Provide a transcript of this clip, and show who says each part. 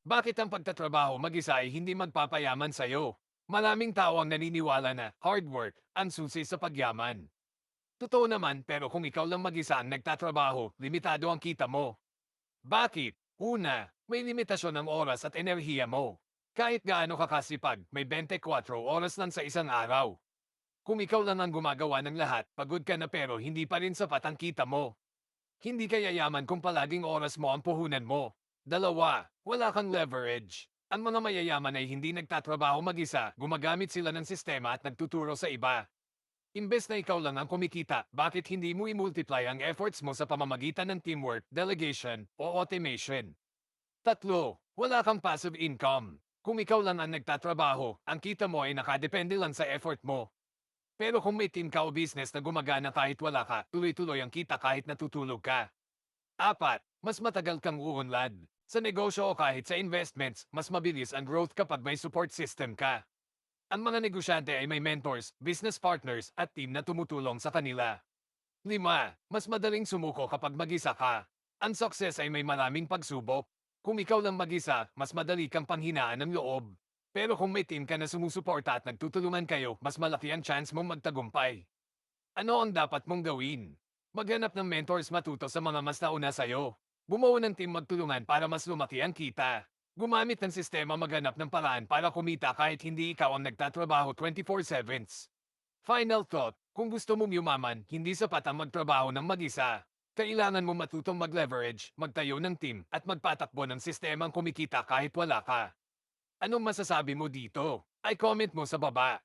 Speaker 1: Bakit ang pagtatrabaho mag-isa ay hindi magpapayaman sa'yo? Maraming tao ang naniniwala na hard work ang susi sa pagyaman. Totoo naman, pero kung ikaw lang mag-isa ang nagtatrabaho, limitado ang kita mo. Bakit? Una, may limitasyon ang oras at enerhiya mo. Kahit gaano ka kasipag, may 24 oras lang sa isang araw. Kung ikaw lang ang gumagawa ng lahat, pagod ka na pero hindi pa rin sapat ang kita mo. Hindi ka yayaman kung palaging oras mo ang puhunan mo. Dalawa, wala kang leverage. Ang mga mayayaman ay hindi nagtatrabaho mag-isa, gumagamit sila ng sistema at nagtuturo sa iba. Imbes na ikaw lang ang kumikita, bakit hindi mo i-multiply ang efforts mo sa pamamagitan ng teamwork, delegation, o automation? Tatlo, wala kang passive income. Kung ikaw lang ang nagtatrabaho, ang kita mo ay nakadepende lang sa effort mo. Pero kung may team ka o business na gumagana kahit wala ka, tuloy-tuloy ang kita kahit natutulog ka. Apat, mas matagal kang uunlad. Sa negosyo o kahit sa investments, mas mabilis ang growth kapag may support system ka. Ang mga negosyante ay may mentors, business partners, at team na tumutulong sa kanila. 5. Mas madaling sumuko kapag mag-isa ka. Ang success ay may maraming pagsubok. Kung ikaw lang mag-isa, mas madali kang panghinaan ng loob. Pero kung may team ka na sumusuporta at nagtutulungan kayo, mas malaki ang chance mong magtagumpay. Ano ang dapat mong gawin? Maghanap ng mentors, matuto sa mga mas nauna sa'yo. Bumuo ng team, magtulungan para mas lumaki ang kita. Gumamit ng sistema, maghanap ng paraan para kumita kahit hindi ikaw ang nagtatrabaho 24/7. Final thought, kung gusto mong yumaman, hindi sapat ang magtrabaho ng mag-isa. Kailangan mo matutong mag-leverage, magtayo ng team, at magpatakbo ng sistemang kumikita kahit wala ka. Anong masasabi mo dito? Ay comment mo sa baba.